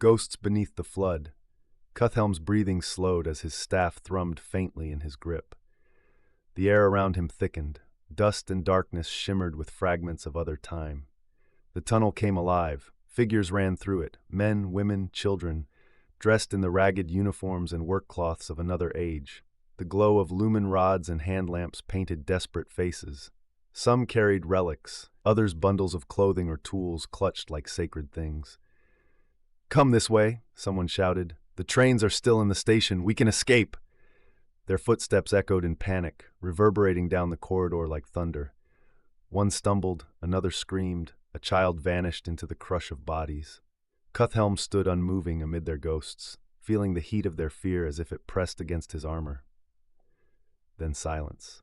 Ghosts beneath the flood. Cuthelm's breathing slowed as his staff thrummed faintly in his grip. The air around him thickened. Dust and darkness shimmered with fragments of other time. The tunnel came alive. Figures ran through it, men, women, children, dressed in the ragged uniforms and work cloths of another age. The glow of lumen rods and hand lamps painted desperate faces. Some carried relics, others bundles of clothing or tools clutched like sacred things. "Come this way," someone shouted. "The trains are still in the station. We can escape." Their footsteps echoed in panic, reverberating down the corridor like thunder. One stumbled, another screamed, a child vanished into the crush of bodies. Cuthelm stood unmoving amid their ghosts, feeling the heat of their fear as if it pressed against his armor. Then silence.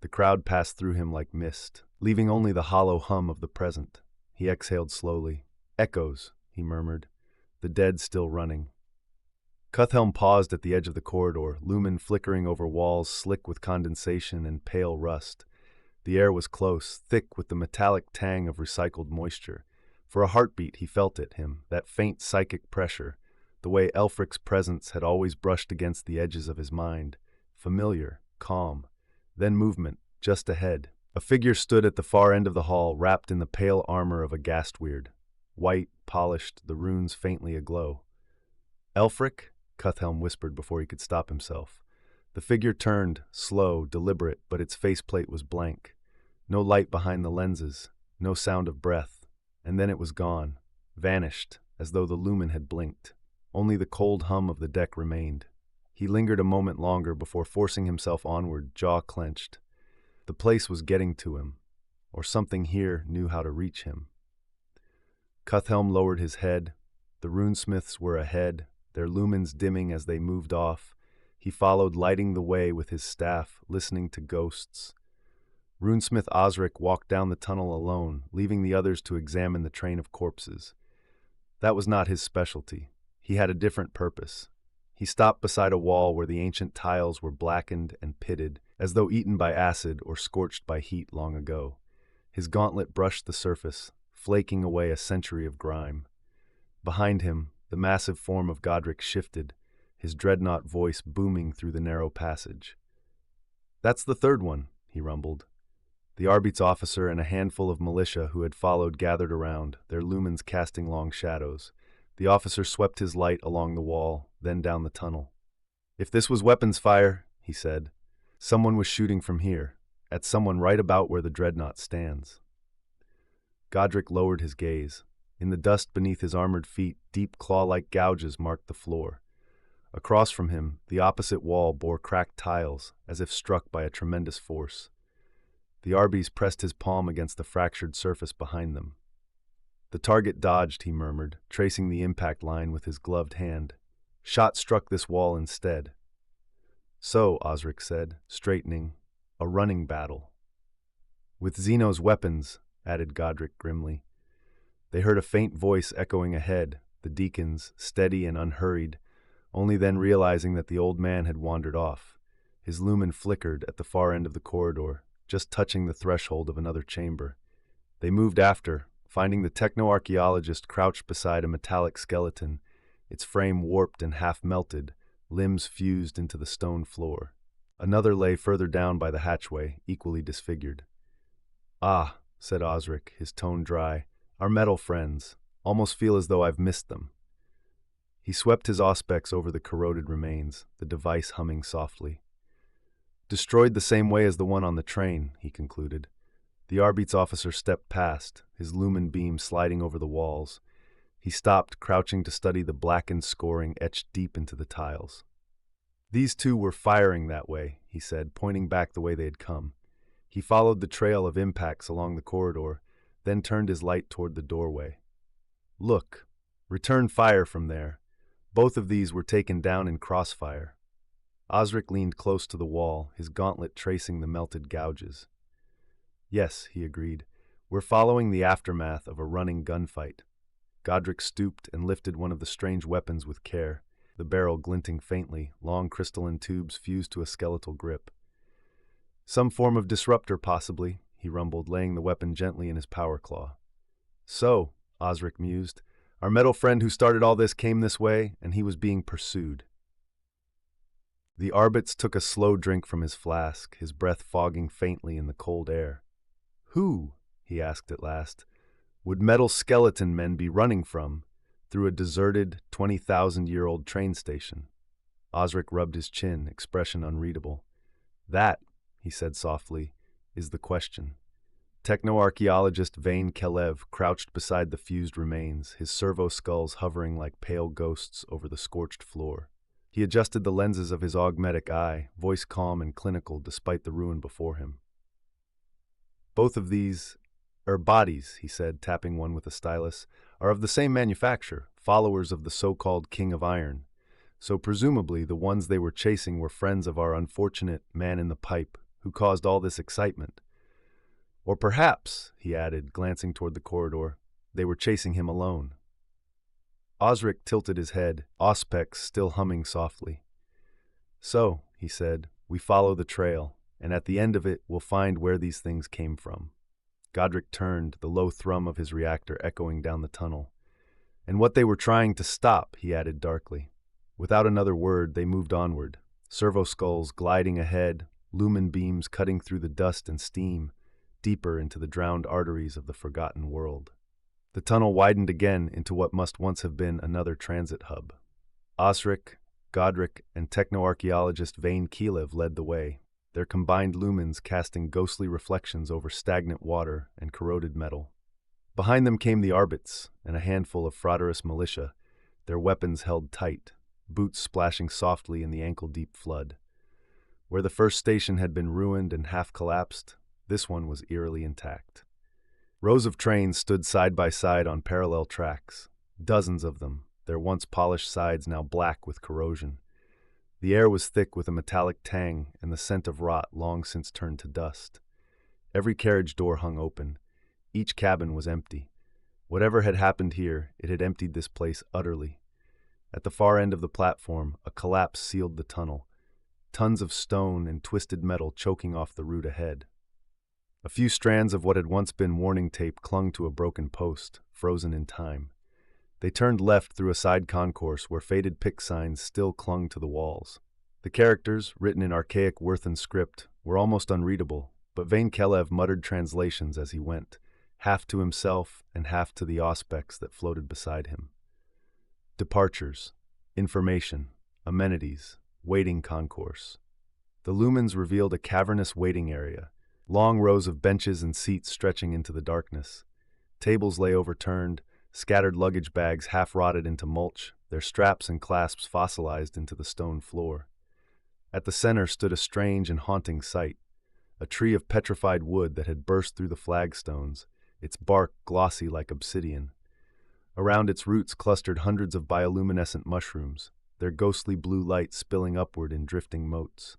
The crowd passed through him like mist, leaving only the hollow hum of the present. He exhaled slowly. "Echoes," he murmured, "the dead still running." Cuthelm paused at the edge of the corridor, lumen flickering over walls slick with condensation and pale rust. The air was close, thick with the metallic tang of recycled moisture. For a heartbeat he felt it, that faint psychic pressure, the way Elfric's presence had always brushed against the edges of his mind. Familiar, calm. Then movement, just ahead. A figure stood at the far end of the hall, wrapped in the pale armor of a ghastweird. White, polished, the runes faintly aglow. "Elfric?" Cuthelm whispered before he could stop himself. The figure turned, slow, deliberate, but its faceplate was blank. No light behind the lenses, no sound of breath. And then it was gone, vanished, as though the lumen had blinked. Only the cold hum of the deck remained. He lingered a moment longer before forcing himself onward, jaw clenched. The place was getting to him, or something here knew how to reach him. Cuthelm lowered his head. The runesmiths were ahead, their lumens dimming as they moved off. He followed, lighting the way with his staff, listening to ghosts. Runesmith Osric walked down the tunnel alone, leaving the others to examine the train of corpses. That was not his specialty. He had a different purpose. He stopped beside a wall where the ancient tiles were blackened and pitted, as though eaten by acid or scorched by heat long ago. His gauntlet brushed the surface, flaking away a century of grime. Behind him, the massive form of Godric shifted, his dreadnought voice booming through the narrow passage. "That's the third one," he rumbled. The Arbit's officer and a handful of militia who had followed gathered around, their lumens casting long shadows. The officer swept his light along the wall, then down the tunnel. "If this was weapons fire," he said, "someone was shooting from here, at someone right about where the dreadnought stands." Godric lowered his gaze. In the dust beneath his armored feet, deep claw-like gouges marked the floor. Across from him, the opposite wall bore cracked tiles, as if struck by a tremendous force. The Arbis pressed his palm against the fractured surface behind them. "The target dodged," he murmured, tracing the impact line with his gloved hand. "Shot struck this wall instead." "So," Osric said, straightening, "a running battle." "With Zeno's weapons," added Godric grimly. They heard a faint voice echoing ahead, the deacon's, steady and unhurried, only then realizing that the old man had wandered off. His lumen flickered at the far end of the corridor, just touching the threshold of another chamber. They moved after, finding the techno-archaeologist crouched beside a metallic skeleton, its frame warped and half-melted, limbs fused into the stone floor. Another lay further down by the hatchway, equally disfigured. "Ah," said Osric, his tone dry, "our metal friends. Almost feel as though I've missed them." He swept his auspex over the corroded remains, the device humming softly. "Destroyed the same way as the one on the train," he concluded. The Arbit's officer stepped past, his lumen beam sliding over the walls. He stopped, crouching to study the blackened scoring etched deep into the tiles. "These two were firing that way," he said, pointing back the way they had come. He followed the trail of impacts along the corridor, then turned his light toward the doorway. "Look, return fire from there. Both of these were taken down in crossfire." Osric leaned close to the wall, his gauntlet tracing the melted gouges. "Yes," he agreed, "we're following the aftermath of a running gunfight." Godric stooped and lifted one of the strange weapons with care, the barrel glinting faintly, long crystalline tubes fused to a skeletal grip. "Some form of disruptor, possibly," he rumbled, laying the weapon gently in his power claw. "So," Osric mused, Our metal friend who started all this came this way, and he was being pursued. The Arbitz took a slow drink from his flask, his breath fogging faintly in the cold air. Who, he asked at last, would metal skeleton men be running from through a deserted 20,000-year-old train station? Osric rubbed his chin, expression unreadable. That, he said softly, is the question. Techno-archaeologist Vane Kelev crouched beside the fused remains, his servo skulls hovering like pale ghosts over the scorched floor. He adjusted the lenses of his augmetic eye, voice calm and clinical despite the ruin before him. Both of these, bodies, he said, tapping one with a stylus, are of the same manufacture, followers of the so-called King of Iron. So presumably the ones they were chasing were friends of our unfortunate man in the pipe, who caused all this excitement. Or perhaps, he added, glancing toward the corridor, they were chasing him alone. Osric tilted his head, Auspex still humming softly. So, he said, we follow the trail, and at the end of it we'll find where these things came from. Godric turned, the low thrum of his reactor echoing down the tunnel. And what they were trying to stop, he added darkly. Without another word, they moved onward, servo skulls gliding ahead, lumen beams cutting through the dust and steam, deeper into the drowned arteries of the forgotten world. The tunnel widened again into what must once have been another transit hub. Osric, Godric, and techno-archaeologist Vane Kelev led the way, their combined lumens casting ghostly reflections over stagnant water and corroded metal. Behind them came the Arbitz and a handful of Fraterus militia, their weapons held tight, boots splashing softly in the ankle-deep flood. Where the first station had been ruined and half-collapsed, this one was eerily intact. Rows of trains stood side by side on parallel tracks, dozens of them, their once polished sides now black with corrosion. The air was thick with a metallic tang and the scent of rot long since turned to dust. Every carriage door hung open. Each cabin was empty. Whatever had happened here, it had emptied this place utterly. At the far end of the platform, a collapse sealed the tunnel, tons of stone and twisted metal choking off the route ahead. A few strands of what had once been warning tape clung to a broken post, frozen in time. They turned left through a side concourse where faded pick signs still clung to the walls. The characters, written in archaic Wirthan script, were almost unreadable, but Vane Kelev muttered translations as he went, half to himself and half to the Auspex that floated beside him. Departures, information, amenities, waiting concourse. The lumens revealed a cavernous waiting area, long rows of benches and seats stretching into the darkness. Tables lay overturned, scattered luggage bags half-rotted into mulch, their straps and clasps fossilized into the stone floor. At the center stood a strange and haunting sight, a tree of petrified wood that had burst through the flagstones, its bark glossy like obsidian. Around its roots clustered hundreds of bioluminescent mushrooms, their ghostly blue light spilling upward in drifting motes.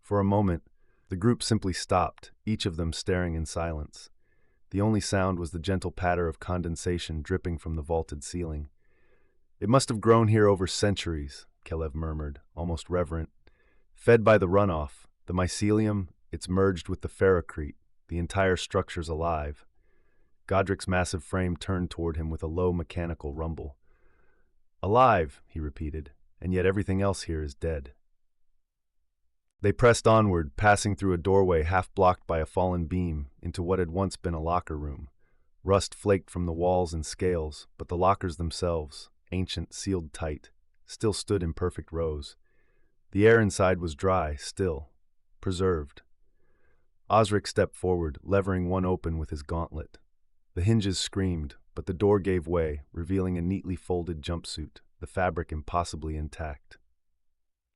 For a moment, the group simply stopped, each of them staring in silence. The only sound was the gentle patter of condensation dripping from the vaulted ceiling. It must have grown here over centuries, Kelev murmured, almost reverent. Fed by the runoff, the mycelium, it's merged with the ferrocrete, the entire structure's alive. Godric's massive frame turned toward him with a low mechanical rumble. Alive, he repeated, and yet everything else here is dead. They pressed onward, passing through a doorway half-blocked by a fallen beam into what had once been a locker room. Rust flaked from the walls and scales, but the lockers themselves, ancient, sealed tight, still stood in perfect rows. The air inside was dry, still, preserved. Osric stepped forward, levering one open with his gauntlet. The hinges screamed, but the door gave way, revealing a neatly folded jumpsuit, the fabric impossibly intact.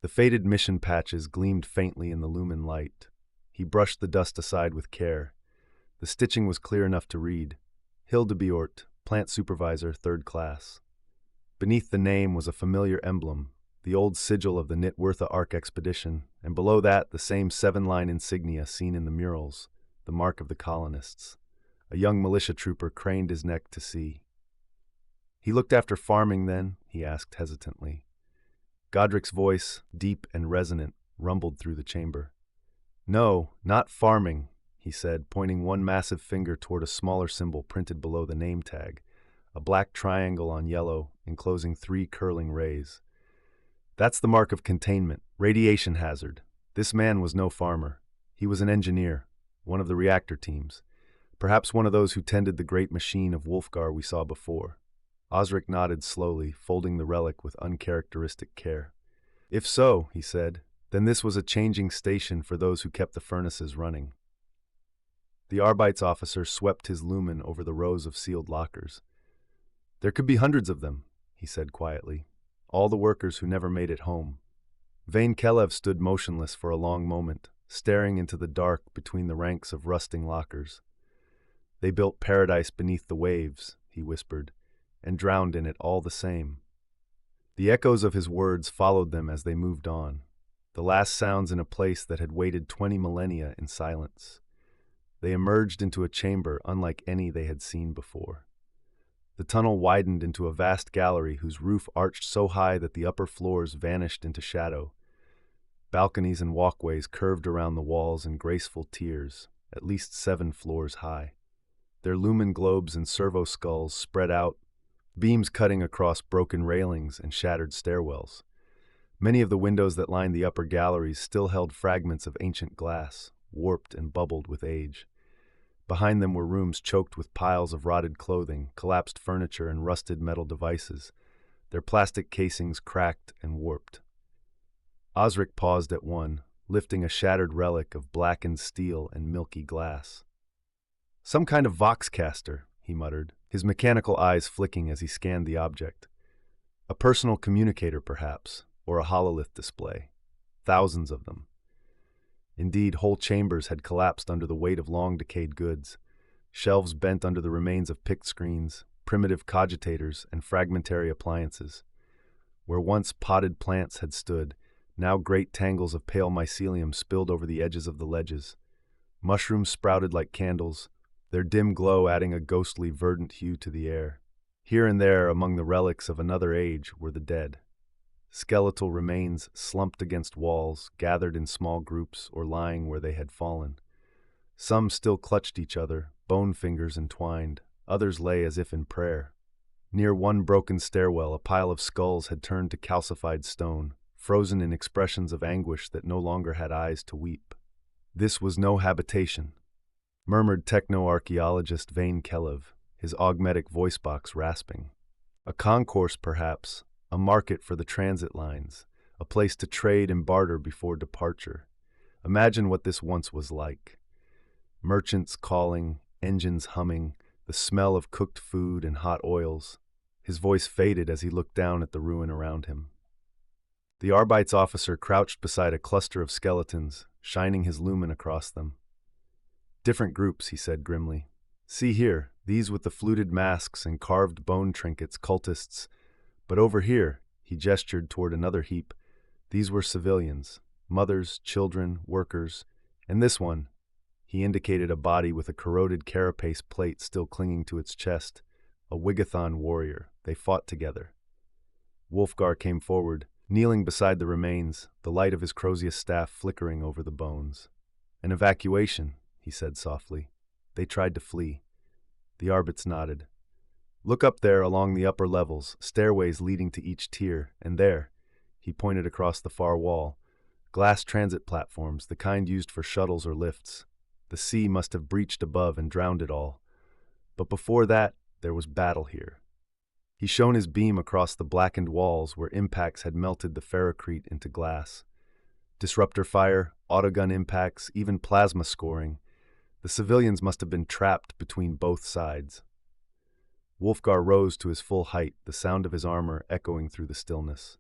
The faded mission patches gleamed faintly in the lumen light. He brushed the dust aside with care. The stitching was clear enough to read. Hildebeort, Plant Supervisor, 3rd Class. Beneath the name was a familiar emblem, the old sigil of the Nitwirtha Ark expedition, and below that the same 7-line insignia seen in the murals, the mark of the colonists. A young militia trooper craned his neck to see. "He looked after farming then?" he asked hesitantly. Godric's voice, deep and resonant, rumbled through the chamber. "No, not farming," he said, pointing one massive finger toward a smaller symbol printed below the name tag, a black triangle on yellow enclosing 3 curling rays. That's the mark of containment, radiation hazard. This man was no farmer. He was an engineer, one of the reactor teams, perhaps one of those who tended the great machine of Wolfgar we saw before. Osric nodded slowly, folding the relic with uncharacteristic care. If so, he said, then this was a changing station for those who kept the furnaces running. The Arbeits officer swept his lumen over the rows of sealed lockers. There could be hundreds of them, he said quietly, all the workers who never made it home. Vane Kelev stood motionless for a long moment, staring into the dark between the ranks of rusting lockers. They built paradise beneath the waves, he whispered, and drowned in it all the same. The echoes of his words followed them as they moved on, the last sounds in a place that had waited 20 millennia in silence. They emerged into a chamber unlike any they had seen before. The tunnel widened into a vast gallery whose roof arched so high that the upper floors vanished into shadow. Balconies and walkways curved around the walls in graceful tiers, at least 7 floors high. Their lumen globes and servo skulls spread out, beams cutting across broken railings and shattered stairwells. Many of the windows that lined the upper galleries still held fragments of ancient glass, warped and bubbled with age. Behind them were rooms choked with piles of rotted clothing, collapsed furniture, and rusted metal devices, their plastic casings cracked and warped. Osric paused at one, lifting a shattered relic of blackened steel and milky glass. Some kind of voxcaster, he muttered, his mechanical eyes flicking as he scanned the object. A personal communicator, perhaps, or a hololith display. Thousands of them. Indeed, whole chambers had collapsed under the weight of long-decayed goods. Shelves bent under the remains of picked screens, primitive cogitators, and fragmentary appliances. Where once potted plants had stood, now great tangles of pale mycelium spilled over the edges of the ledges. Mushrooms sprouted like candles, their dim glow adding a ghostly verdant hue to the air. Here and there, among the relics of another age, were the dead. Skeletal remains slumped against walls, gathered in small groups or lying where they had fallen. Some still clutched each other, bone fingers entwined. Others lay as if in prayer. Near one broken stairwell, a pile of skulls had turned to calcified stone, frozen in expressions of anguish that no longer had eyes to weep. This was no habitation, murmured techno-archaeologist Vane Kelev, his augmetic voice box rasping. A concourse, perhaps, a market for the transit lines, a place to trade and barter before departure. Imagine what this once was like. Merchants calling, engines humming, the smell of cooked food and hot oils. His voice faded as he looked down at the ruin around him. The Arbeits officer crouched beside a cluster of skeletons, shining his lumen across them. Different groups, he said grimly. See here, these with the fluted masks and carved bone trinkets, cultists. But over here, he gestured toward another heap, these were civilians, mothers, children, workers, and this one, he indicated a body with a corroded carapace plate still clinging to its chest, a Wigathon warrior. They fought together. Wolfgar came forward, kneeling beside the remains, the light of his Crozius staff flickering over the bones. An evacuation, he said softly. They tried to flee. The Arbeits nodded. Look up there along the upper levels, stairways leading to each tier, and there, he pointed across the far wall, glass transit platforms, the kind used for shuttles or lifts. The sea must have breached above and drowned it all. But before that, there was battle here. He shone his beam across the blackened walls where impacts had melted the ferrocrete into glass. Disruptor fire, autogun impacts, even plasma scoring. The civilians must have been trapped between both sides. Wolfgar rose to his full height, the sound of his armor echoing through the stillness.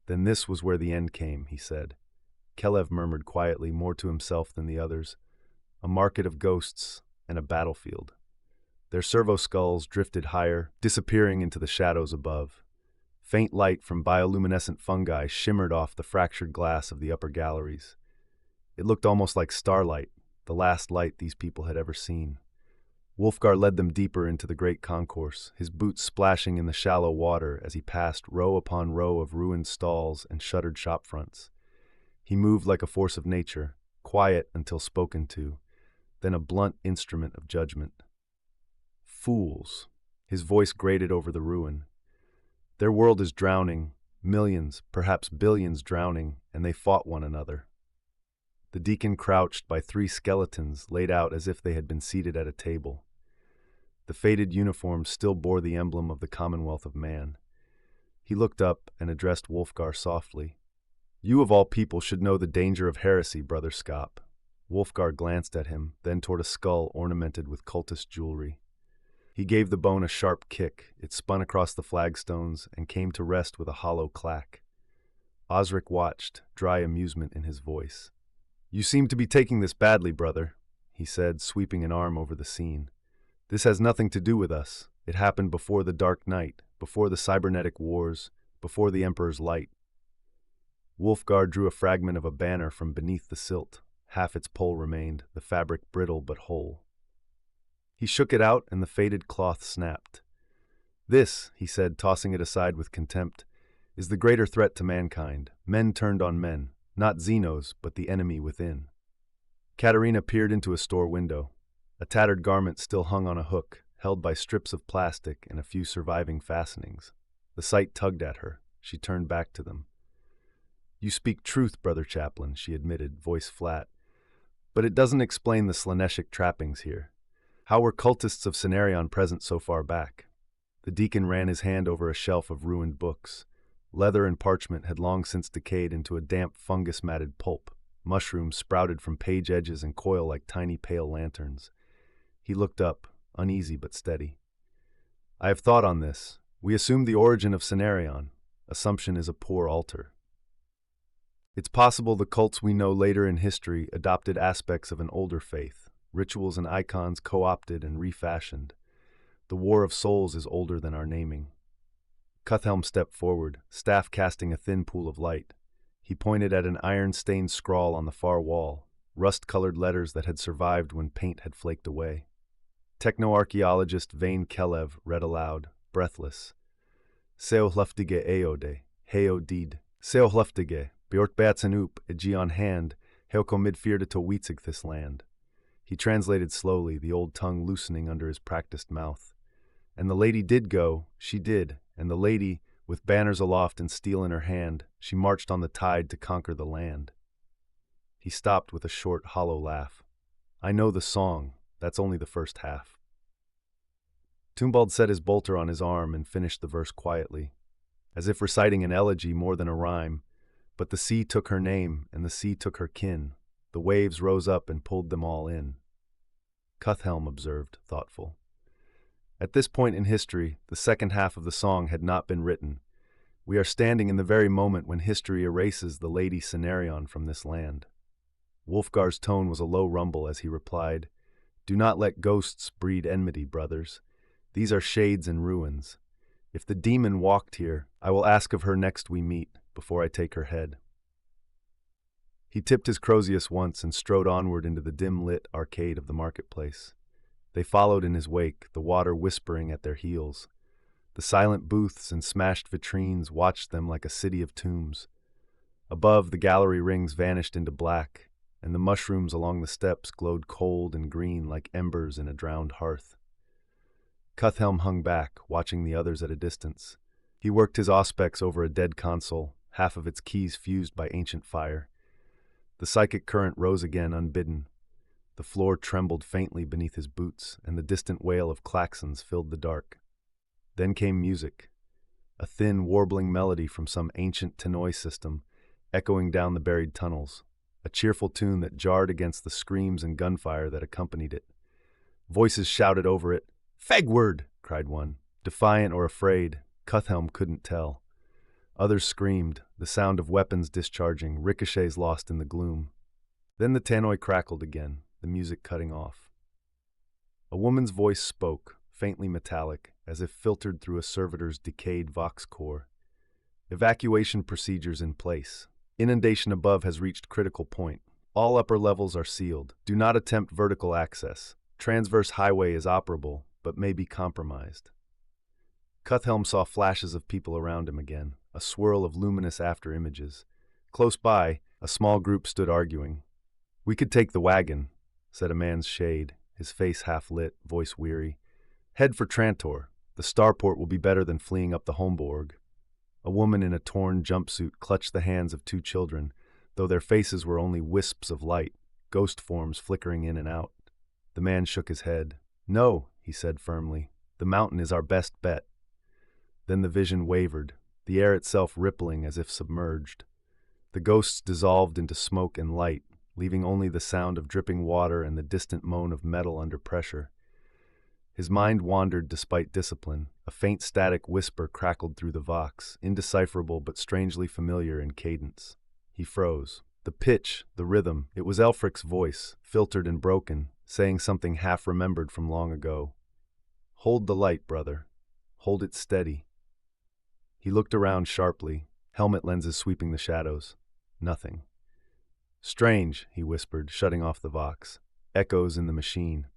Then this was where the end came, he said. Kelev murmured quietly, more to himself than the others. A market of ghosts and a battlefield. Their servo skulls drifted higher, disappearing into the shadows above. Faint light from bioluminescent fungi shimmered off the fractured glass of the upper galleries. It looked almost like starlight, the last light these people had ever seen. Wolfgar led them deeper into the great concourse, his boots splashing in the shallow water as he passed row upon row of ruined stalls and shuttered shop fronts. He moved like a force of nature, quiet until spoken to, then a blunt instrument of judgment. Fools, His voice grated over the ruin. Their world is drowning, millions, perhaps billions drowning, and they fought one another. The deacon crouched by 3 skeletons laid out as if they had been seated at a table. The faded uniforms still bore the emblem of the Commonwealth of Man. He looked up and addressed Wolfgar softly. "You of all people should know the danger of heresy, Brother Scop." Wolfgar glanced at him, then toward a skull ornamented with cultist jewelry. He gave the bone a sharp kick. It spun across the flagstones and came to rest with a hollow clack. Osric watched, dry amusement in his voice. "You seem to be taking this badly, brother," he said, sweeping an arm over the scene. "This has nothing to do with us. It happened before the Dark Night, before the cybernetic wars, before the Emperor's light." Wolfgar drew a fragment of a banner from beneath the silt. Half its pole remained, the fabric brittle but whole. He shook it out, and the faded cloth snapped. "This," he said, tossing it aside with contempt, "is the greater threat to mankind. Men turned on men, not Xenos, but the enemy within." Katerina peered into a store window. A tattered garment still hung on a hook, held by strips of plastic and a few surviving fastenings. The sight tugged at her. She turned back to them. "You speak truth, Brother Chaplain," she admitted, voice flat. "But it doesn't explain the Slaneshic trappings here. How were cultists of Cenarion present so far back?" The deacon ran his hand over a shelf of ruined books. Leather and parchment had long since decayed into a damp, fungus-matted pulp. Mushrooms sprouted from page edges and coil like tiny pale lanterns. He looked up, uneasy but steady. "I have thought on this. We assume the origin of Cenarion. Assumption is a poor altar. It's possible the cults we know later in history adopted aspects of an older faith, rituals and icons co-opted and refashioned. The War of Souls is older than our naming." Cuthelm stepped forward, staff casting a thin pool of light. He pointed at an iron-stained scrawl on the far wall, rust-colored letters that had survived when paint had flaked away. Techno-archaeologist Vane Kelev read aloud, breathless. "Seohluftige eode, heodid, Seohluftige, beort batsen up, e gion hand, heoko midfirde to witzig this land." He translated slowly, the old tongue loosening under his practiced mouth. "And the lady did go, she did, and the lady, with banners aloft and steel in her hand, she marched on the tide to conquer the land." He stopped with a short, hollow laugh. "I know the song, that's only the first half." Tumbald set his bolter on his arm and finished the verse quietly, as if reciting an elegy more than a rhyme. "But the sea took her name, and the sea took her kin. The waves rose up and pulled them all in." Cuthelm observed, thoughtful. At this point in history, the second half of the song had not been written. We are standing in the very moment when history erases the Lady Cenarion from this land. Wolfgar's tone was a low rumble as he replied, "Do not let ghosts breed enmity, brothers. These are shades and ruins. If the demon walked here, I will ask of her next we meet, before I take her head." He tipped his Crozius once and strode onward into the dim-lit arcade of the marketplace. They followed in his wake, the water whispering at their heels. The silent booths and smashed vitrines watched them like a city of tombs. Above, the gallery rings vanished into black, and the mushrooms along the steps glowed cold and green like embers in a drowned hearth. Cuthelm hung back, watching the others at a distance. He worked his auspex over a dead console, half of its keys fused by ancient fire. The psychic current rose again unbidden. The floor trembled faintly beneath his boots, and the distant wail of klaxons filled the dark. Then came music, a thin, warbling melody from some ancient Tannoy system, echoing down the buried tunnels, a cheerful tune that jarred against the screams and gunfire that accompanied it. Voices shouted over it. "Fegward!" cried one. Defiant or afraid, Cuthelm couldn't tell. Others screamed, the sound of weapons discharging, ricochets lost in the gloom. Then the tannoy crackled again, the music cutting off. A woman's voice spoke, faintly metallic, as if filtered through a servitor's decayed vox core. "Evacuation procedures in place. Inundation above has reached critical point. All upper levels are sealed. Do not attempt vertical access. Transverse highway is operable, but may be compromised." Cuthelm saw flashes of people around him again, a swirl of luminous after-images. Close by, a small group stood arguing. "We could take the wagon," said a man's shade, his face half-lit, voice weary. "Head for Trantor. The starport will be better than fleeing up the Homburg. A woman in a torn jumpsuit clutched the hands of two children, though their faces were only wisps of light, ghost forms flickering in and out. The man shook his head. "No," he said firmly. "The mountain is our best bet." Then the vision wavered, the air itself rippling as if submerged. The ghosts dissolved into smoke and light, leaving only the sound of dripping water and the distant moan of metal under pressure. His mind wandered despite discipline. A faint static whisper crackled through the vox, indecipherable but strangely familiar in cadence. He froze. The pitch, the rhythm, it was Elfric's voice, filtered and broken, saying something half-remembered from long ago. "Hold the light, brother. Hold it steady." He looked around sharply, helmet lenses sweeping the shadows. Nothing. "Strange," he whispered, shutting off the vox. Echoes in the machine.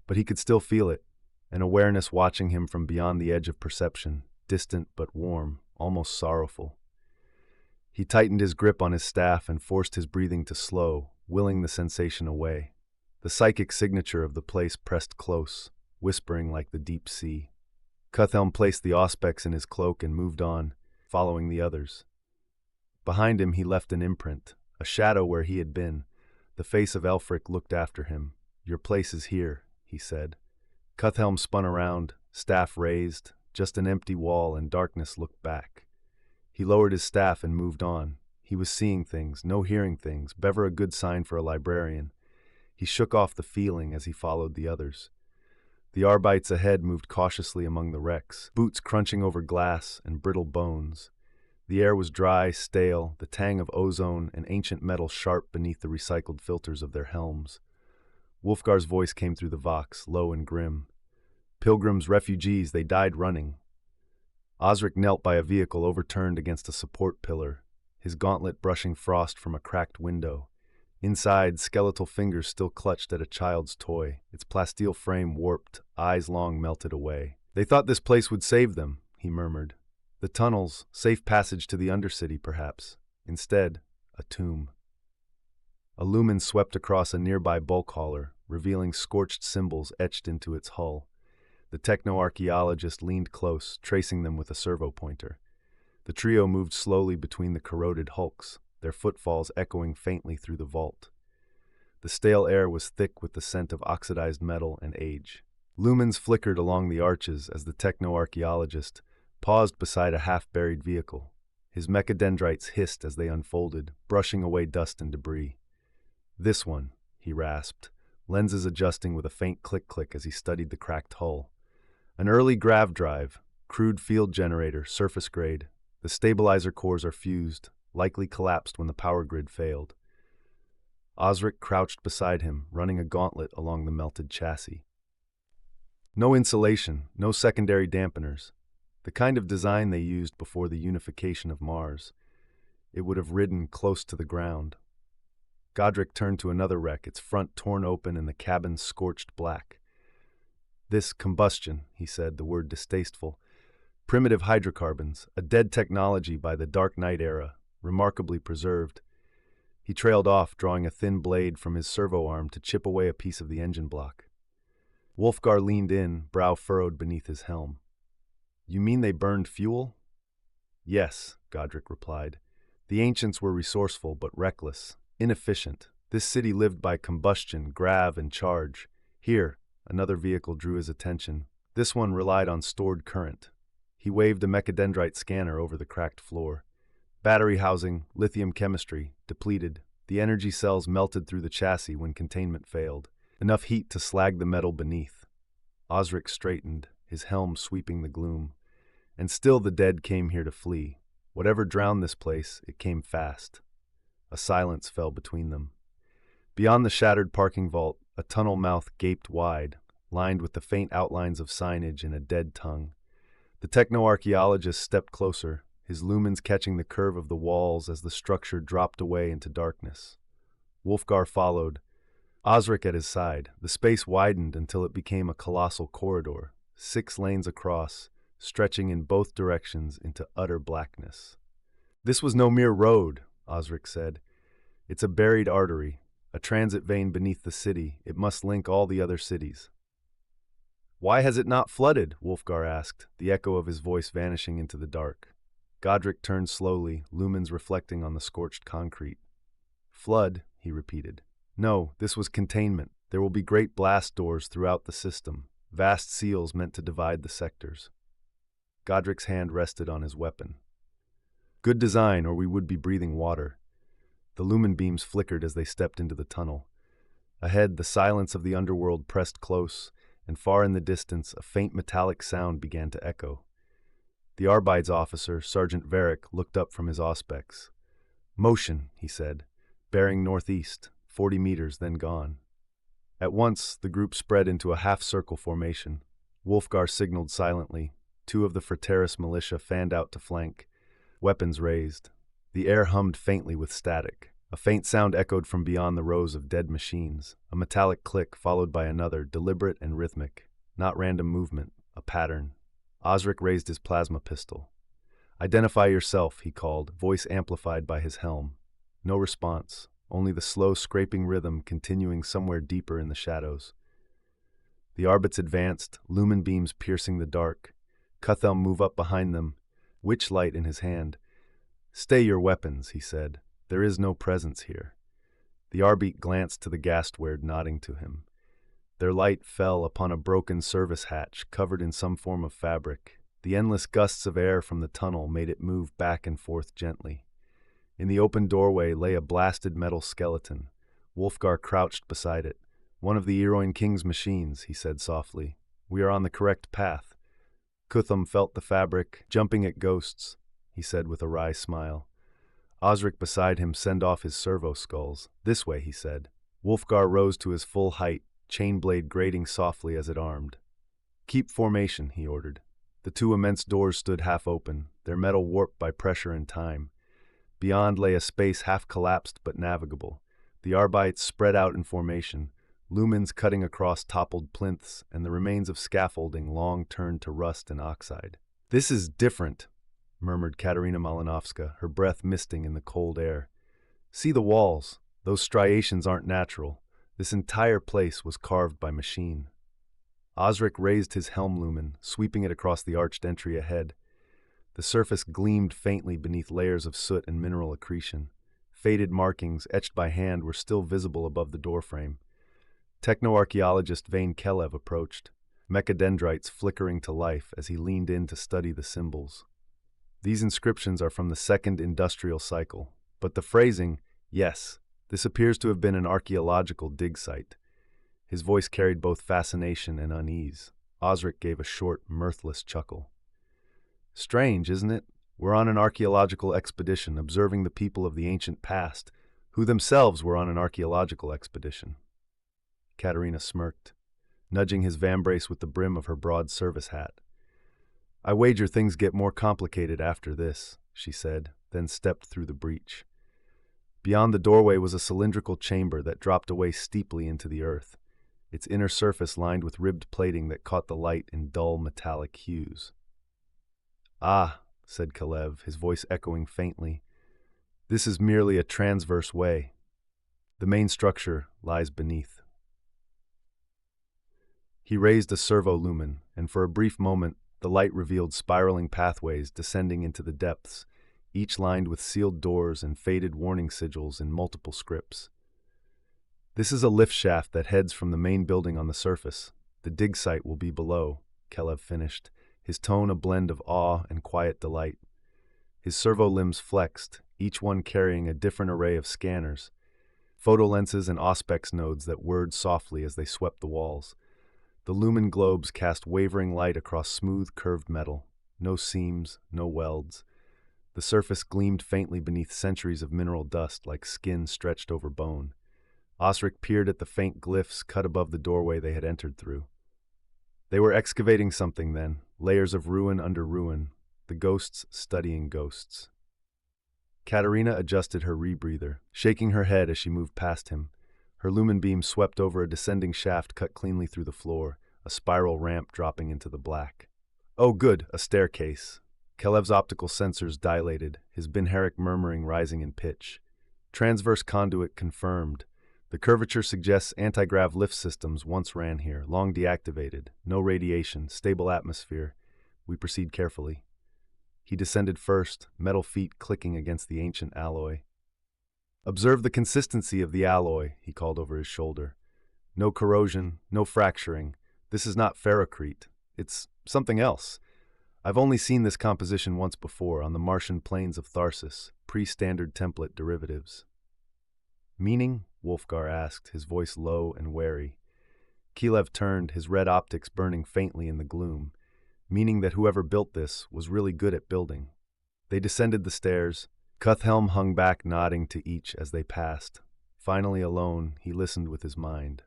But he could still feel it, an awareness watching him from beyond the edge of perception, distant but warm, almost sorrowful. He tightened his grip on his staff and forced his breathing to slow, willing the sensation away. The psychic signature of the place pressed close, whispering like the deep sea. Cuthelm placed the auspex in his cloak and moved on, following the others. Behind him he left an imprint, a shadow where he had been. The face of Elfric looked after him. "Your place is here," he said. Cuthelm spun around, staff raised, just an empty wall, and darkness looked back. He lowered his staff and moved on. He was seeing things, no hearing things, bever a good sign for a librarian. He shook off the feeling as he followed the others. The Arbites ahead moved cautiously among the wrecks, boots crunching over glass and brittle bones. The air was dry, stale, the tang of ozone and ancient metal sharp beneath the recycled filters of their helms. Wulfgar's voice came through the vox, low and grim. "Pilgrims, refugees, they died running." Osric knelt by a vehicle overturned against a support pillar, his gauntlet brushing frost from a cracked window. Inside, skeletal fingers still clutched at a child's toy, its plasteel frame warped, eyes long melted away. "They thought this place would save them," he murmured. "The tunnels, safe passage to the Undercity, perhaps. Instead, a tomb." A lumen swept across a nearby bulk hauler, revealing scorched symbols etched into its hull. The techno-archaeologist leaned close, tracing them with a servo pointer. The trio moved slowly between the corroded hulks, their footfalls echoing faintly through the vault. The stale air was thick with the scent of oxidized metal and age. Lumens flickered along the arches as the techno-archaeologist paused beside a half-buried vehicle. His mechadendrites hissed as they unfolded, brushing away dust and debris. "This one," he rasped, lenses adjusting with a faint click-click as he studied the cracked hull. An early grav drive, crude field generator, surface grade. The stabilizer cores are fused, likely collapsed when the power grid failed. Osric crouched beside him, running a gauntlet along the melted chassis. No insulation, no secondary dampeners. The kind of design they used before the unification of Mars. It would have ridden close to the ground. Godric turned to another wreck, its front torn open and the cabin scorched black. "This combustion," he said, the word distasteful. "Primitive hydrocarbons, a dead technology by the Dark Knight era, remarkably preserved." He trailed off, drawing a thin blade from his servo arm to chip away a piece of the engine block. Wulfgar leaned in, brow furrowed beneath his helm. "You mean they burned fuel?" "Yes," Godric replied. "The ancients were resourceful but reckless, inefficient. This city lived by combustion, grav, and charge. Here," another vehicle drew his attention. This one relied on stored current. He waved a mechadendrite scanner over the cracked floor. Battery housing, lithium chemistry, depleted. The energy cells melted through the chassis when containment failed. Enough heat to slag the metal beneath. Osric straightened, his helm sweeping the gloom. And still the dead came here to flee. Whatever drowned this place, it came fast. A silence fell between them. Beyond the shattered parking vault, a tunnel mouth gaped wide, lined with the faint outlines of signage in a dead tongue. The techno-archaeologist stepped closer, his lumens catching the curve of the walls as the structure dropped away into darkness. Wulfgar followed, Osric at his side. The space widened until it became a colossal corridor, 6 lanes across, stretching in both directions into utter blackness. "This was no mere road," Osric said. "It's a buried artery, a transit vein beneath the city. It must link all the other cities." Why has it not flooded? Wolfgar asked, the echo of his voice vanishing into the dark. Godric turned slowly, lumens reflecting on the scorched concrete. Flood, he repeated. No, this was containment. There will be great blast doors throughout the system, vast seals meant to divide the sectors. Godric's hand rested on his weapon. Good design, or we would be breathing water. The lumen beams flickered as they stepped into the tunnel. Ahead, the silence of the underworld pressed close, and far in the distance, a faint metallic sound began to echo. The Arbides officer, Sergeant Varick, looked up from his auspex. Motion, he said, bearing northeast, 40 meters, then gone. At once, the group spread into a half-circle formation. Wolfgar signaled silently. 2 of the Frateris militia fanned out to flank, weapons raised. The air hummed faintly with static. A faint sound echoed from beyond the rows of dead machines, a metallic click followed by another, deliberate and rhythmic. Not random movement, a pattern. Osric raised his plasma pistol. Identify yourself, he called, voice amplified by his helm. No response, only the slow scraping rhythm continuing somewhere deeper in the shadows. The Arbits advanced, lumen beams piercing the dark. Cuthelm moved up behind them, witchlight in his hand. Stay your weapons, he said. There is no presence here. The Arbite glanced to the Gastward, nodding to him. Their light fell upon a broken service hatch covered in some form of fabric. The endless gusts of air from the tunnel made it move back and forth gently. In the open doorway lay a blasted metal skeleton. Wolfgar crouched beside it. One of the Eroin King's machines, he said softly. We are on the correct path. Cuthum felt the fabric, jumping at ghosts, he said with a wry smile. Osric beside him sent off his servo skulls. This way, he said. Wolfgar rose to his full height, chain blade grating softly as it armed. Keep formation, he ordered. The 2 immense doors stood half open, their metal warped by pressure and time. Beyond lay a space half collapsed but navigable. The Arbites spread out in formation, lumens cutting across toppled plinths and the remains of scaffolding long turned to rust and oxide. This is different, murmured Katerina Malinovska, her breath misting in the cold air. See the walls. Those striations aren't natural. This entire place was carved by machine. Osric raised his helm lumen, sweeping it across the arched entry ahead. The surface gleamed faintly beneath layers of soot and mineral accretion. Faded markings, etched by hand, were still visible above the doorframe. Techno-archaeologist Vane Kelev approached, mechadendrites flickering to life as he leaned in to study the symbols. These inscriptions are from the Second Industrial Cycle, but the phrasing, yes, this appears to have been an archaeological dig site. His voice carried both fascination and unease. Osric gave a short, mirthless chuckle. Strange, isn't it? We're on an archaeological expedition, observing the people of the ancient past, who themselves were on an archaeological expedition. Katerina smirked, nudging his vambrace with the brim of her broad service hat. I wager things get more complicated after this, she said, then stepped through the breach. Beyond the doorway was a cylindrical chamber that dropped away steeply into the earth, its inner surface lined with ribbed plating that caught the light in dull metallic hues. Ah, said Kalev, his voice echoing faintly. This is merely a transverse way. The main structure lies beneath. He raised a servo lumen, and for a brief moment, the light revealed spiraling pathways descending into the depths, each lined with sealed doors and faded warning sigils in multiple scripts. This is a lift shaft that heads from the main building on the surface. The dig site will be below, Kelev finished, his tone a blend of awe and quiet delight. His servo limbs flexed, each one carrying a different array of scanners, photolenses and auspex nodes that whirred softly as they swept the walls. The lumen globes cast wavering light across smooth, curved metal. No seams, no welds. The surface gleamed faintly beneath centuries of mineral dust like skin stretched over bone. Osric peered at the faint glyphs cut above the doorway they had entered through. They were excavating something then, layers of ruin under ruin, the ghosts studying ghosts. Katerina adjusted her rebreather, shaking her head as she moved past him. Her lumen beam swept over a descending shaft cut cleanly through the floor, a spiral ramp dropping into the black. Oh good, a staircase. Kelev's optical sensors dilated, his Binheric murmuring rising in pitch. Transverse conduit confirmed. The curvature suggests anti-grav lift systems once ran here, long deactivated, no radiation, stable atmosphere. We proceed carefully. He descended first, metal feet clicking against the ancient alloy. Observe the consistency of the alloy, he called over his shoulder. No corrosion, no fracturing. This is not ferrocrete. It's something else. I've only seen this composition once before on the Martian plains of Tharsis, pre-standard template derivatives. Meaning? Wolfgar asked, his voice low and wary. Kilev turned, his red optics burning faintly in the gloom, meaning that whoever built this was really good at building. They descended the stairs. Cuthhelm hung back, nodding to each as they passed. Finally alone, he listened with his mind.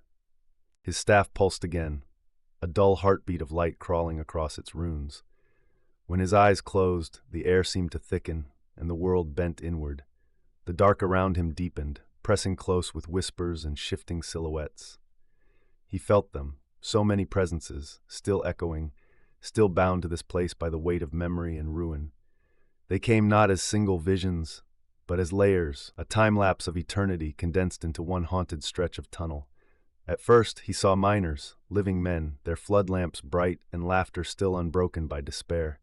His staff pulsed again, a dull heartbeat of light crawling across its runes. When his eyes closed, the air seemed to thicken, and the world bent inward. The dark around him deepened, pressing close with whispers and shifting silhouettes. He felt them, so many presences, still echoing, still bound to this place by the weight of memory and ruin. They came not as single visions, but as layers, a time-lapse of eternity condensed into one haunted stretch of tunnel. At first, he saw miners, living men, their flood lamps bright and laughter still unbroken by despair.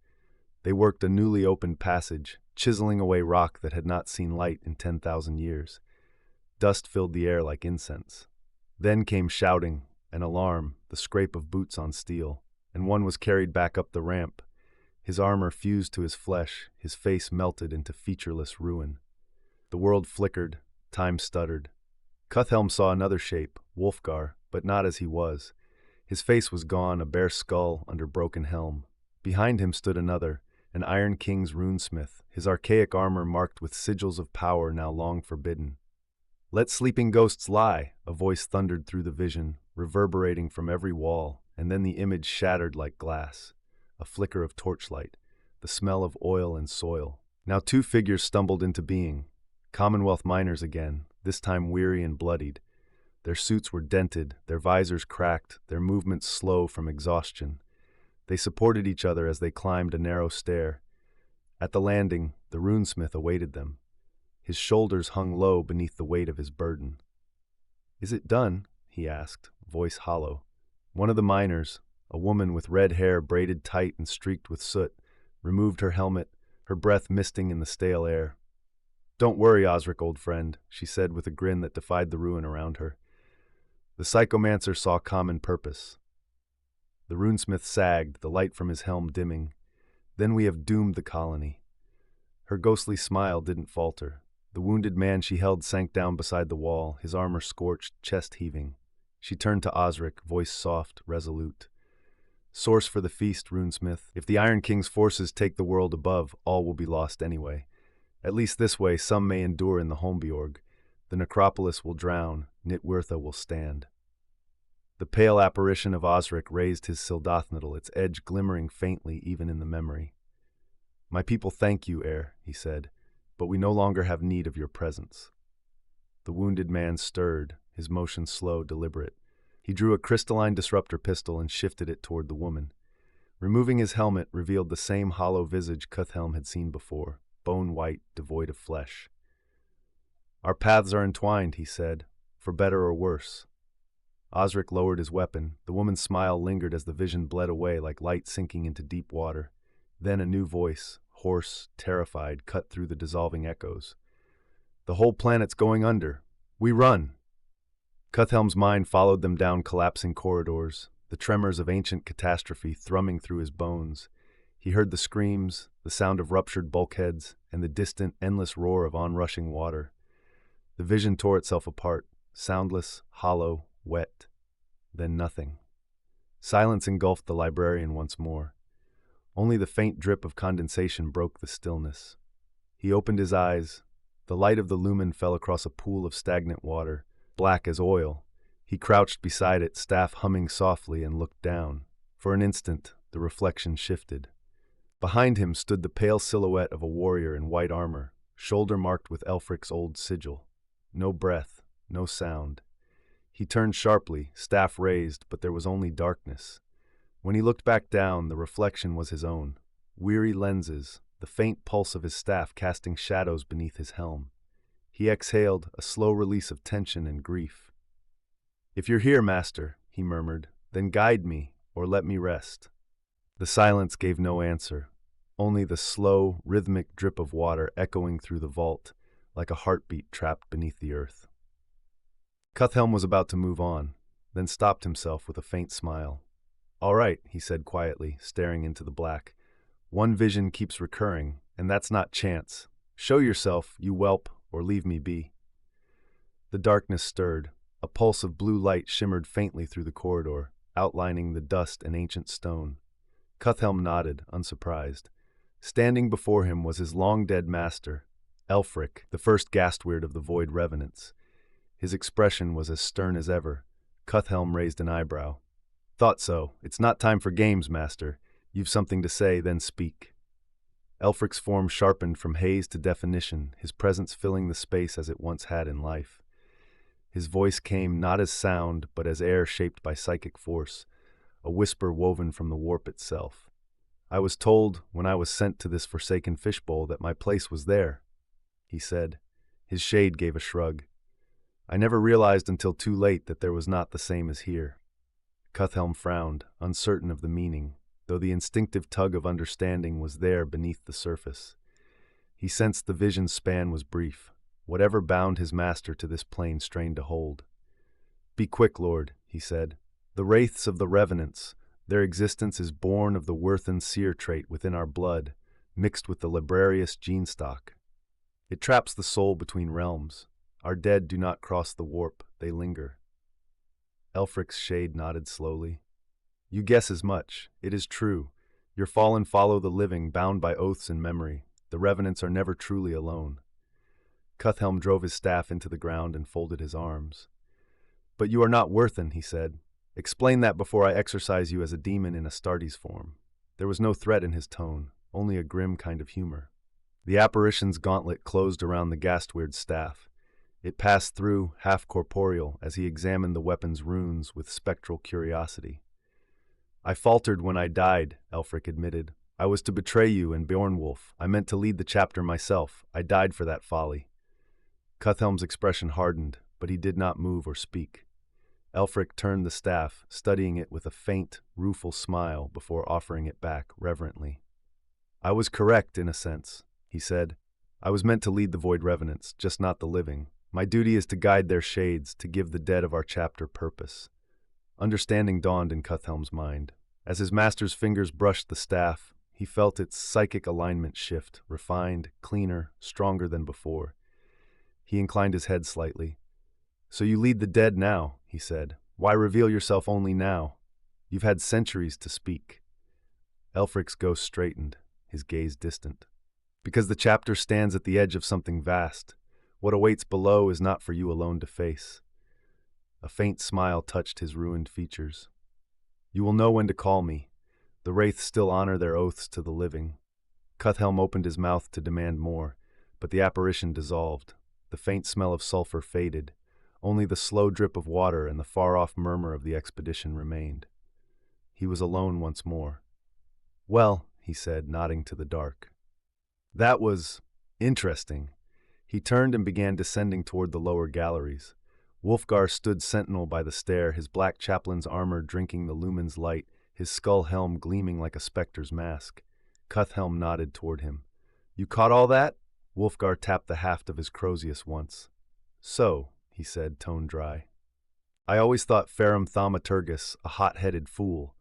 They worked a newly opened passage, chiseling away rock that had not seen light in 10,000 years. Dust filled the air like incense. Then came shouting, an alarm, the scrape of boots on steel, and one was carried back up the ramp. His armor fused to his flesh, his face melted into featureless ruin. The world flickered, time stuttered. Cuthhelm saw another shape, Wolfgar, but not as he was. His face was gone, a bare skull under broken helm. Behind him stood another, an Iron King's runesmith, his archaic armor marked with sigils of power now long forbidden. "Let sleeping ghosts lie," a voice thundered through the vision, reverberating from every wall, and then the image shattered like glass. A flicker of torchlight, the smell of oil and soil. Now two figures stumbled into being. Commonwealth miners again, this time weary and bloodied. Their suits were dented, their visors cracked, their movements slow from exhaustion. They supported each other as they climbed a narrow stair. At the landing, the runesmith awaited them. His shoulders hung low beneath the weight of his burden. "Is it done?" he asked, voice hollow. One of the miners, a woman with red hair braided tight and streaked with soot, removed her helmet, her breath misting in the stale air. "Don't worry, Osric, old friend," she said with a grin that defied the ruin around her. The psychomancer saw common purpose. The runesmith sagged, the light from his helm dimming. "Then we have doomed the colony." Her ghostly smile didn't falter. The wounded man she held sank down beside the wall, his armor scorched, chest heaving. She turned to Osric, voice soft, resolute. "Source for the feast, runesmith. If the Iron King's forces take the world above, all will be lost anyway. At least this way some may endure in the Holmbiorg. The necropolis will drown, Nitwirtha will stand." The pale apparition of Osric raised his sildathnidal, its edge glimmering faintly even in the memory. "My people thank you, heir," he said, "but we no longer have need of your presence." The wounded man stirred, his motion slow, deliberate. He drew a crystalline disruptor pistol and shifted it toward the woman. Removing his helmet revealed the same hollow visage Cuthhelm had seen before, bone white, devoid of flesh. "Our paths are entwined," he said, "for better or worse." Osric lowered his weapon. The woman's smile lingered as the vision bled away like light sinking into deep water. Then a new voice, hoarse, terrified, cut through the dissolving echoes. "The whole planet's going under. We run!" Cuthelm's mind followed them down collapsing corridors, the tremors of ancient catastrophe thrumming through his bones. He heard the screams, the sound of ruptured bulkheads, and the distant, endless roar of onrushing water. The vision tore itself apart, soundless, hollow, wet. Then nothing. Silence engulfed the librarian once more. Only the faint drip of condensation broke the stillness. He opened his eyes. The light of the lumen fell across a pool of stagnant water, black as oil. He crouched beside it, staff humming softly, and looked down. For an instant, the reflection shifted. Behind him stood the pale silhouette of a warrior in white armor, shoulder marked with Elfric's old sigil. No breath, no sound. He turned sharply, staff raised, but there was only darkness. When he looked back down, the reflection was his own. Weary lenses, the faint pulse of his staff casting shadows beneath his helm. He exhaled, a slow release of tension and grief. "If you're here, master," he murmured, "then guide me, or let me rest." The silence gave no answer, only the slow, rhythmic drip of water echoing through the vault, like a heartbeat trapped beneath the earth. Cuthhelm was about to move on, then stopped himself with a faint smile. "All right," he said quietly, staring into the black. "One vision keeps recurring, and that's not chance. Show yourself, you whelp, or leave me be." The darkness stirred. A pulse of blue light shimmered faintly through the corridor, outlining the dust and ancient stone. Cuthhelm nodded, unsurprised. Standing before him was his long-dead master, Elfric, the first Gastweird of the Void Revenants. His expression was as stern as ever. Cuthhelm raised an eyebrow. "Thought so. It's not time for games, master. You've something to say, then speak." Elfric's form sharpened from haze to definition, his presence filling the space as it once had in life. His voice came not as sound, but as air shaped by psychic force, a whisper woven from the warp itself. "I was told, when I was sent to this forsaken fishbowl, that my place was there," he said. His shade gave a shrug. "I never realized until too late that there was not the same as here." Cuthhelm frowned, uncertain of the meaning, though the instinctive tug of understanding was there beneath the surface. He sensed the vision's span was brief. Whatever bound his master to this plane strained to hold. "Be quick, Lord," he said. "The wraiths of the Revenants, their existence is born of the Worthen seer trait within our blood, mixed with the Librarius gene stock. It traps the soul between realms. Our dead do not cross the warp, they linger." Elfric's shade nodded slowly. "You guess as much. It is true. Your fallen follow the living, bound by oaths and memory. The Revenants are never truly alone." Cuthhelm drove his staff into the ground and folded his arms. "But you are not Worthen," he said. "Explain that before I exorcise you as a demon in Astartes form." There was no threat in his tone, only a grim kind of humor. The apparition's gauntlet closed around the Gastweird's staff. It passed through, half-corporeal, as he examined the weapon's runes with spectral curiosity. "I faltered when I died," Elfric admitted. "I was to betray you and Beornwulf. I meant to lead the chapter myself. I died for that folly." Cuthhelm's expression hardened, but he did not move or speak. Elfric turned the staff, studying it with a faint, rueful smile before offering it back reverently. "I was correct, in a sense," he said. "I was meant to lead the Void Revenants, just not the living. My duty is to guide their shades, to give the dead of our chapter purpose." Understanding dawned in Cuthhelm's mind. As his master's fingers brushed the staff, he felt its psychic alignment shift, refined, cleaner, stronger than before. He inclined his head slightly. "So you lead the dead now," he said. "Why reveal yourself only now? You've had centuries to speak." Elfric's ghost straightened, his gaze distant. "Because the chapter stands at the edge of something vast. What awaits below is not for you alone to face." A faint smile touched his ruined features. "You will know when to call me. The wraiths still honor their oaths to the living." Cuthhelm opened his mouth to demand more, but the apparition dissolved. The faint smell of sulfur faded. Only the slow drip of water and the far-off murmur of the expedition remained. He was alone once more. "Well," he said, nodding to the dark. "That was interesting." He turned and began descending toward the lower galleries. Wulfgar stood sentinel by the stair, his black chaplain's armor drinking the lumen's light, his skull helm gleaming like a specter's mask. Cuthhelm nodded toward him. "You caught all that?" Wulfgar tapped the haft of his Crozius once. "So," he said, tone dry. "I always thought Ferrum Thaumaturgus a hot-headed fool.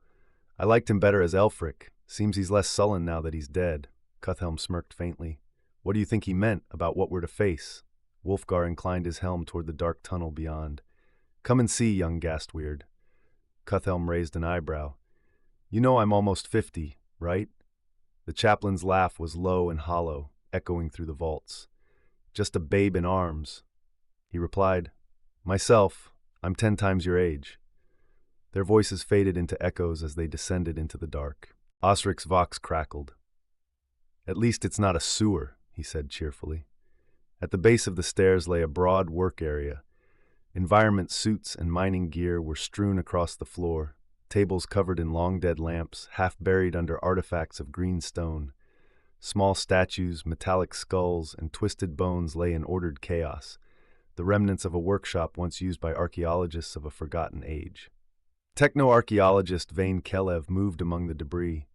I liked him better as Elfric. Seems he's less sullen now that he's dead." Cuthhelm smirked faintly. "What do you think he meant about what we're to face?" Wulfgar inclined his helm toward the dark tunnel beyond. "Come and see, young Gastweird." Cuthhelm raised an eyebrow. "You know I'm almost 50, right?" The chaplain's laugh was low and hollow, echoing through the vaults. "Just a babe in arms." He replied, "Myself, I'm 10 times your age." Their voices faded into echoes as they descended into the dark. Osric's vox crackled. "At least it's not a sewer," he said cheerfully. At the base of the stairs lay a broad work area. Environment suits and mining gear were strewn across the floor, tables covered in long-dead lamps, half buried under artifacts of green stone. Small statues, metallic skulls, and twisted bones lay in ordered chaos. the remnants of a workshop once used by archaeologists of a forgotten age. Techno-archaeologist Vane Kelev moved among the debris,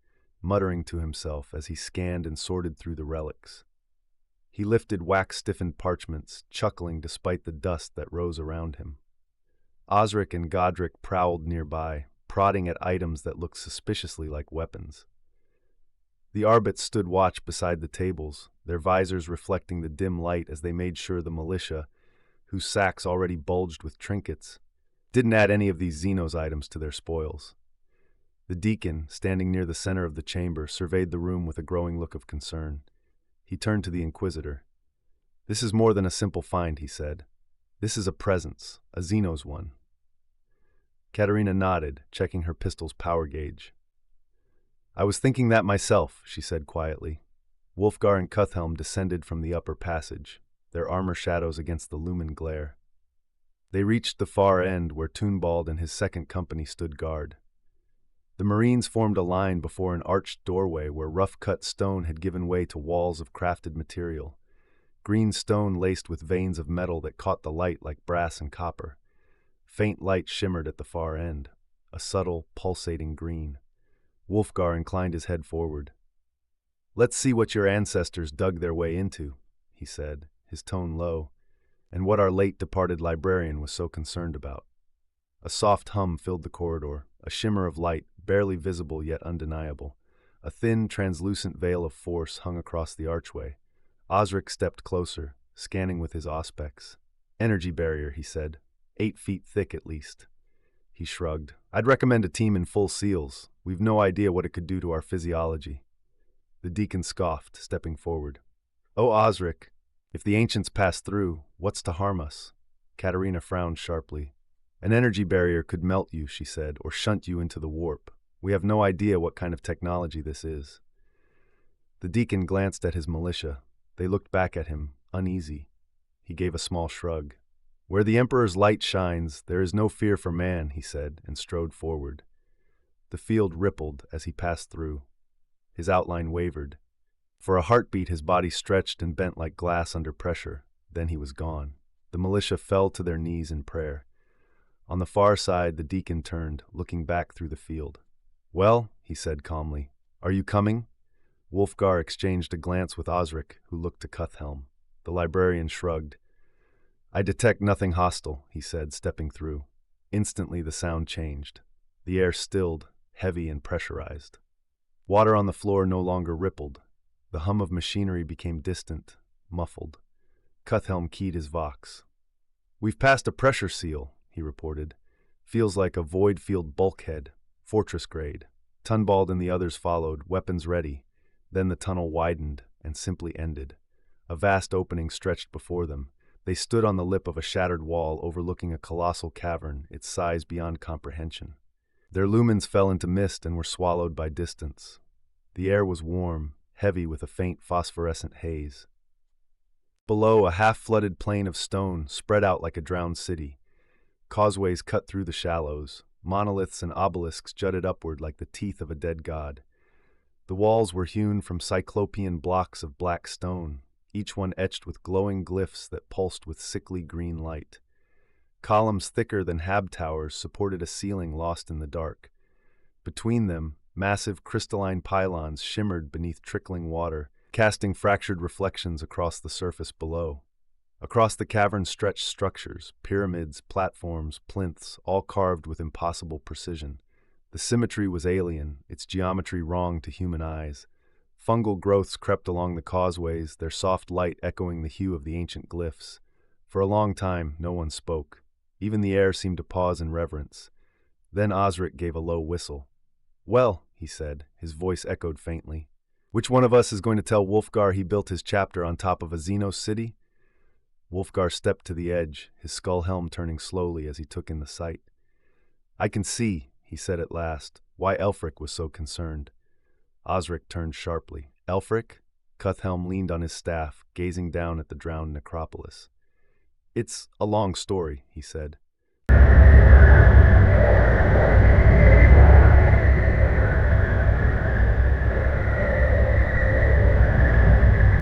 muttering to himself as he scanned and sorted through the relics. He lifted wax-stiffened parchments, chuckling despite the dust that rose around him. Osric and Godric prowled nearby, prodding at items that looked suspiciously like weapons. The Arbits stood watch beside the tables, their visors reflecting the dim light as they made sure the militia, whose sacks already bulged with trinkets, didn't add any of these Xenos items to their spoils. The deacon, standing near the center of the chamber, surveyed the room with a growing look of concern. He turned to the Inquisitor. "This is more than a simple find," he said. "This is a presence, a Xenos one." Katerina nodded, checking her pistol's power gauge. "I was thinking that myself," she said quietly. Wulfgar and Cuthelm descended from the upper passage, their armor shadows against the lumen glare. They reached the far end where Toonbald and his second company stood guard. The Marines formed a line before an arched doorway where rough-cut stone had given way to walls of crafted material, green stone laced with veins of metal that caught the light like brass and copper. Faint light shimmered at the far end, a subtle, pulsating green. Wulfgar inclined his head forward. "Let's see what your ancestors dug their way into," he said, his tone low, and what our late-departed librarian was so concerned about. A soft hum filled the corridor, a shimmer of light, barely visible yet undeniable. A thin, translucent veil of force hung across the archway. Osric stepped closer, scanning with his auspex. "Energy barrier," he said. 8 feet thick at least. He shrugged. "I'd recommend a team in full seals. We've no idea what it could do to our physiology." The deacon scoffed, stepping forward. "Oh, Osric, if the ancients pass through, what's to harm us?" Katerina frowned sharply. "An energy barrier could melt you," she said, "or shunt you into the warp. We have no idea what kind of technology this is." The deacon glanced at his militia. They looked back at him, uneasy. He gave a small shrug. "Where the Emperor's light shines, there is no fear for man," he said, and strode forward. The field rippled as he passed through. His outline wavered. For a heartbeat, his body stretched and bent like glass under pressure. Then he was gone. The militia fell to their knees in prayer. On the far side, the deacon turned, looking back through the field. "Well," he said calmly, "are you coming?" Wulfgar exchanged a glance with Osric, who looked to Cuthelm. The librarian shrugged. "I detect nothing hostile," he said, stepping through. Instantly the sound changed. The air stilled, heavy and pressurized. Water on the floor no longer rippled. The hum of machinery became distant, muffled. Cuthelm keyed his vox. "We've passed a pressure seal," he reported. "Feels like a void field bulkhead, fortress grade." Toonbald and the others followed, weapons ready. Then the tunnel widened and simply ended. A vast opening stretched before them. They stood on the lip of a shattered wall overlooking a colossal cavern, its size beyond comprehension. Their lumens fell into mist and were swallowed by distance. The air was warm, heavy with a faint phosphorescent haze. Below, a half-flooded plain of stone spread out like a drowned city. Causeways cut through the shallows. Monoliths and obelisks jutted upward like the teeth of a dead god. The walls were hewn from cyclopean blocks of black stone, each one etched with glowing glyphs that pulsed with sickly green light. Columns thicker than Hab towers supported a ceiling lost in the dark. Between them, massive crystalline pylons shimmered beneath trickling water, casting fractured reflections across the surface below. Across the cavern stretched structures, pyramids, platforms, plinths, all carved with impossible precision. The symmetry was alien, its geometry wrong to human eyes. Fungal growths crept along the causeways, their soft light echoing the hue of the ancient glyphs. For a long time, no one spoke. Even the air seemed to pause in reverence. Then Osric gave a low whistle. "Well," he said, his voice echoed faintly. "Which one of us is going to tell Wulfgar he built his chapter on top of a Xenos city?" Wulfgar stepped to the edge, his skull helm turning slowly as he took in the sight. "I can see," he said at last, "why Elfric was so concerned." Osric turned sharply. "Elfric?" Cuthelm leaned on his staff, gazing down at the drowned necropolis. "It's a long story," he said.